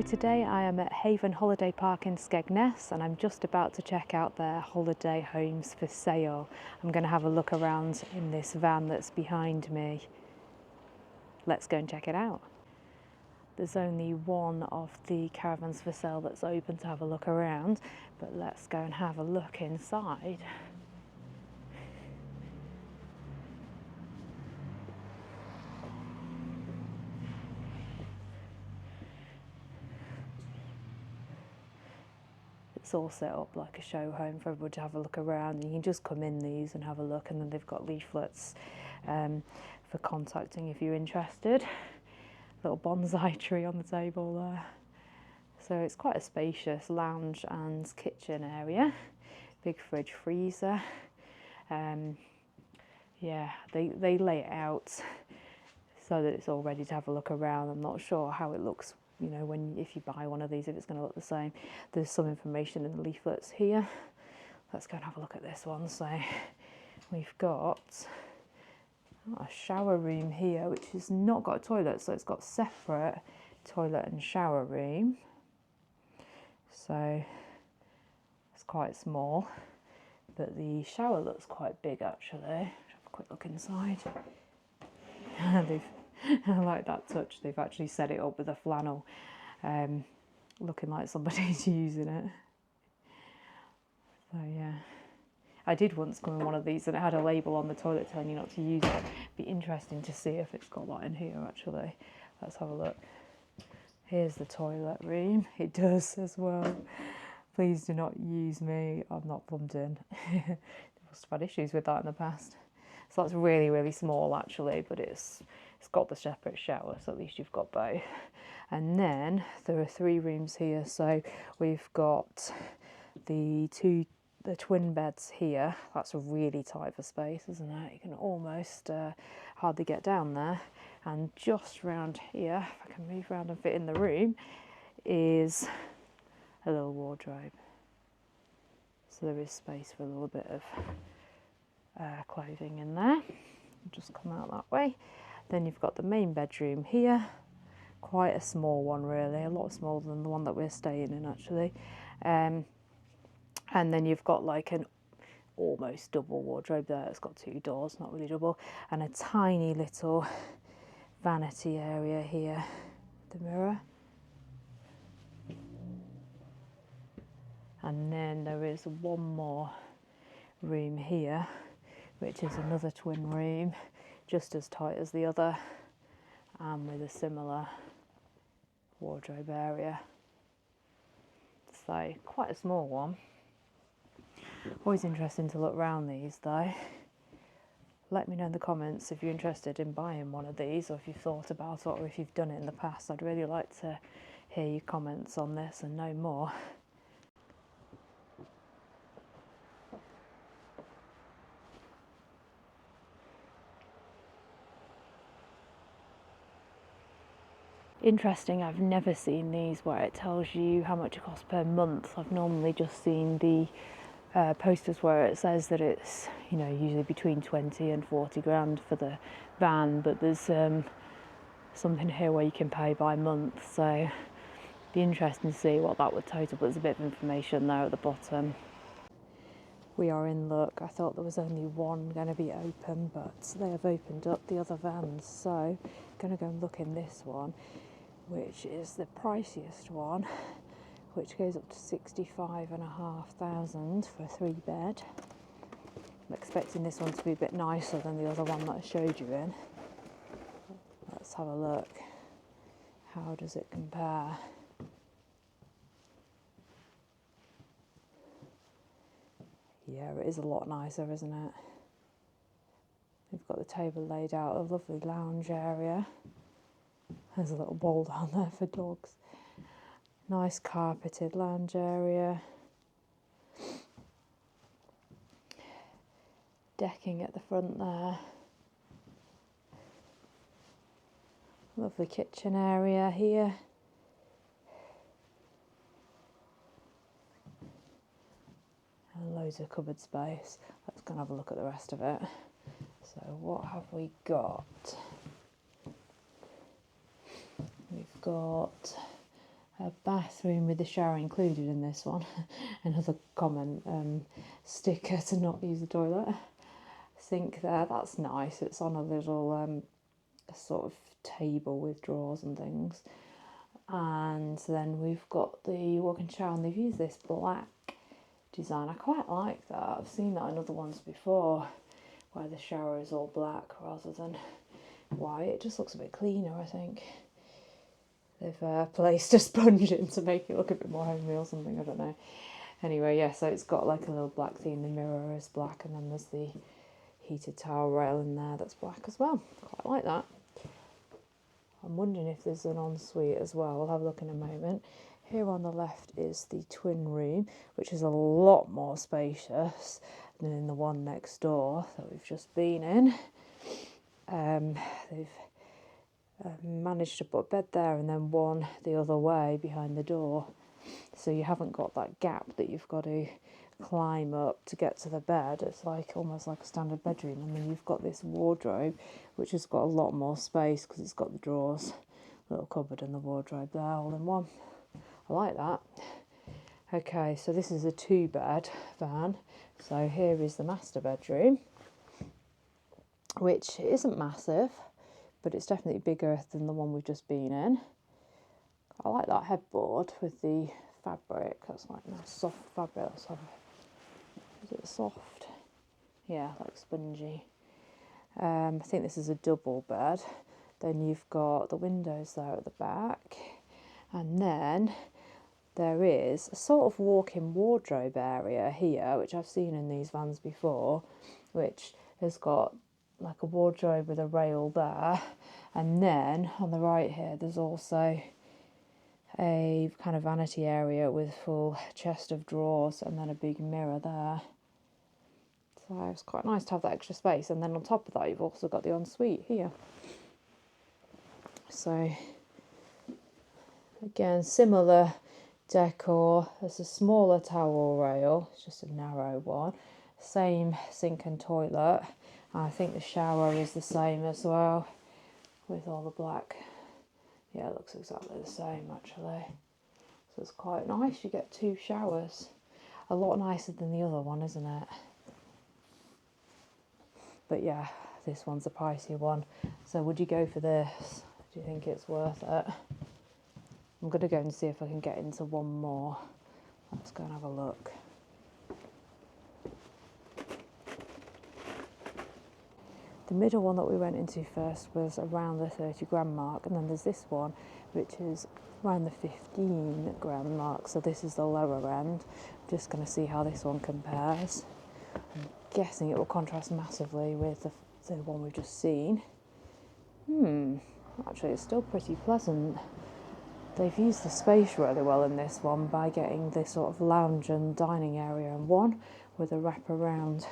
today I am at Haven Holiday Park in Skegness and I'm just about to check out their holiday homes for sale. I'm going to have a look around in this van that's behind me. Let's go and check it out. There's only one of the caravans for sale that's open to have a look around, but let's go and have a look inside. It's all set up like a show home for everybody to have a look around. You can just come in these and have a look, and then they've got leaflets for contacting if you're interested. Little bonsai tree on the table there. So it's quite a spacious lounge and kitchen area. Big fridge, freezer. Yeah, they lay it out so that it's all ready to have a look around. I'm not sure how it looks, you know, if you buy one of these, if it's going to look the same. There's some information in the leaflets here. Let's go and have a look at this one. So we've got a shower room here, which has not got a toilet, so it's got separate toilet and shower room. So it's quite small, but the shower looks quite big actually. Have a quick look inside. I like that touch. They've actually set it up with a flannel, looking like somebody's using it. So yeah, I did once come in one of these and it had a label on the toilet telling you not to use it. Be interesting to see if it's got that in here actually. Let's have a look. Here's the toilet room. It does as well. Please do not use me. I'm not plumbed in. They must have had issues with that in the past. So that's really, really small actually, but it's got the separate shower, so at least you've got both. And then there are 3 rooms here. So we've got the twin beds here. That's a really tight for space, isn't it? You can almost hardly get down there. And just round here, if I can move around and fit in the room, is a little wardrobe. So there is space for a little bit of clothing in there. Just come out that way. Then you've got the main bedroom here. Quite a small one really, a lot smaller than the one that we're staying in actually. And then you've got like an almost double wardrobe there. It's got 2 doors, not really double, and a tiny little vanity area here, the mirror. And then there is one more room here, which is another twin room, just as tight as the other, and with a similar wardrobe area. So quite a small one. Always interesting to look around these though. Let me know in the comments if you're interested in buying one of these, or if you've thought about it, or if you've done it in the past. I'd really like to hear your comments on this and know more. Interesting, I've never seen these where it tells you how much it costs per month. I've normally just seen the posters where it says that it's, you know, usually between 20 and 40 grand for the van, but there's something here where you can pay by month, so it'd be interesting to see what that would total, but there's a bit of information there at the bottom. We are in luck. I thought there was only one going to be open, but they have opened up the other vans, so I'm going to go and look in this one, which is the priciest one, which goes up to 65,500 for a 3-bed. I'm expecting this one to be a bit nicer than the other one that I showed you in. Let's have a look. How does it compare? Yeah, it is a lot nicer, isn't it? They've got the table laid out, a lovely lounge area. There's a little bowl down there for dogs. Nice carpeted lounge area. Decking at the front there. Lovely kitchen area here. And loads of cupboard space. Let's go and have a look at the rest of it. So what have we got? We've got A bathroom with the shower included in this one. Another comment, sticker to not use the toilet. Sink there, that's nice. It's on a little sort of table with drawers and things. And then we've got the walk-in shower, and they've used this black design. I quite like that. I've seen that in other ones before, where the shower is all black rather than white. It just looks a bit cleaner, I think. They've placed a sponge in to make it look a bit more homely or something, I don't know. Anyway, yeah, so it's got like a little black theme. The mirror is black, and then there's the heated towel rail in there that's black as well. Quite like that. I'm wondering if there's an ensuite as well. We'll have a look in a moment. Here on the left is the twin room, which is a lot more spacious than the one next door that we've just been in. They've managed to put a bed there and then one the other way behind the door, so you haven't got that gap that you've got to climb up to get to the bed. It's like almost like a standard bedroom, and then you've got this wardrobe which has got a lot more space because it's got the drawers, little cupboard and the wardrobe there all in one. I like that. Okay, so this is a 2-bed van. So here is the master bedroom, which isn't massive, but it's definitely bigger than the one we've just been in. I like that headboard with the fabric. That's like nice soft fabric. Is it soft? Yeah, like spongy. I think this is a double bed. Then you've got the windows there at the back, and then there is a sort of walk-in wardrobe area here, which I've seen in these vans before, which has got like a wardrobe with a rail there, and then on the right here there's also a kind of vanity area with full chest of drawers and then a big mirror there. So it's quite nice to have that extra space, and then on top of that you've also got the ensuite here. So again, similar decor. There's a smaller towel rail, it's just a narrow one. Same sink and toilet. I think the shower is the same as well, with all the black. Yeah, it looks exactly the same actually. So it's quite nice. You get 2 showers. A lot nicer than the other one, isn't it? But yeah, this one's a pricey one. So would you go for this? Do you think it's worth it? I'm going to go and see if I can get into one more. Let's go and have a look. The middle one that we went into first was around the 30 grand mark, and then there's this one which is around the 15 grand mark, so this is the lower end. I'm just going to see how this one compares. I'm guessing it will contrast massively with the one we've just seen. Actually it's still pretty pleasant. They've used the space really well in this one by getting this sort of lounge and dining area in one, with a wraparound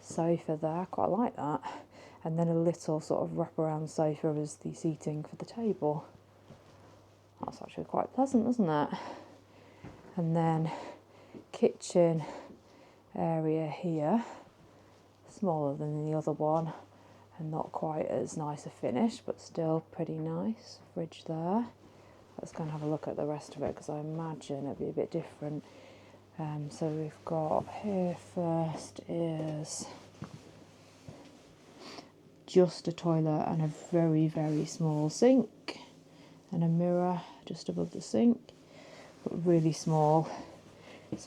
sofa there. I quite like that. And then a little sort of wraparound sofa as the seating for the table. That's actually quite pleasant, isn't it? And then kitchen area here, smaller than the other one and not quite as nice a finish, but still pretty nice. Fridge there. Let's go and have a look at the rest of it, because I imagine it'll be a bit different. So we've got here first is just a toilet and a very, very small sink, and a mirror just above the sink, but really small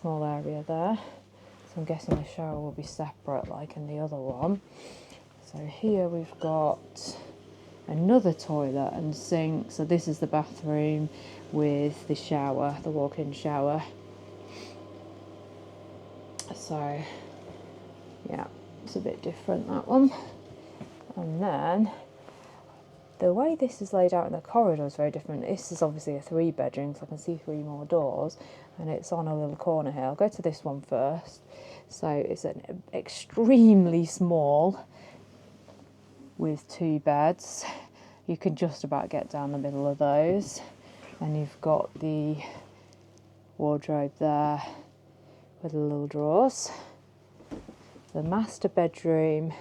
area there. So I'm guessing the shower will be separate like in the other one. So here we've got another toilet and sink. So this is the bathroom with the shower, the walk-in shower. So yeah, it's a bit different, that one. And then the way this is laid out in the corridor is very different. This is obviously a 3-bedroom, so I can see 3 more doors, and it's on a little corner here. I'll go to this one first. So it's an extremely small with 2 beds. You can just about get down the middle of those, and you've got the wardrobe there with the little drawers. The master bedroom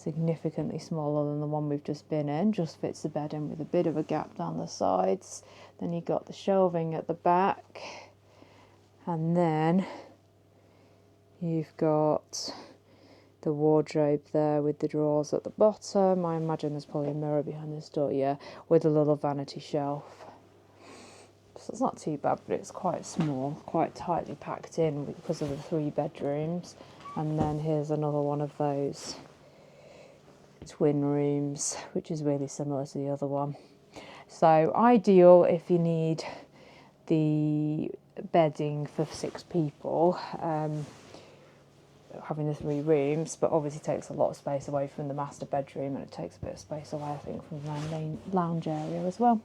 significantly smaller than the one we've just been in, just fits the bed in with a bit of a gap down the sides. Then you've got the shelving at the back, and then you've got the wardrobe there with the drawers at the bottom. I imagine there's probably a mirror behind this door, yeah, with a little vanity shelf. So it's not too bad, but it's quite small, quite tightly packed in because of the 3 bedrooms. And then here's another one of those twin rooms, which is really similar to the other one. So ideal if you need the bedding for 6 people, having the 3 rooms, but obviously takes a lot of space away from the master bedroom, and it takes a bit of space away, I think, from the lounge area as well.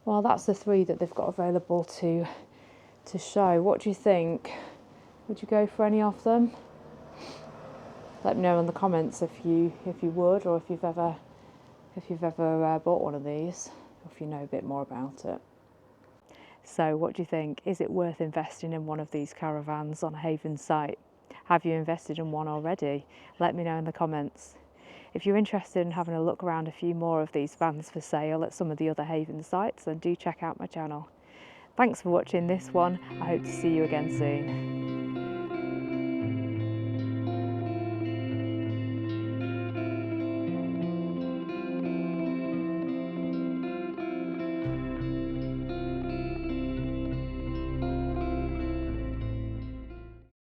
Well, that's the 3 that they've got available to show. What do you think? Would you go for any of them? Let me know in the comments if you would, or if you've ever bought one of these, or if you know a bit more about it. So what do you think? Is it worth investing in one of these caravans on a Haven site? Have you invested in one already? Let me know in the comments. If you're interested in having a look around a few more of these vans for sale at some of the other Haven sites, then do check out my channel. Thanks for watching this one. I hope to see you again soon.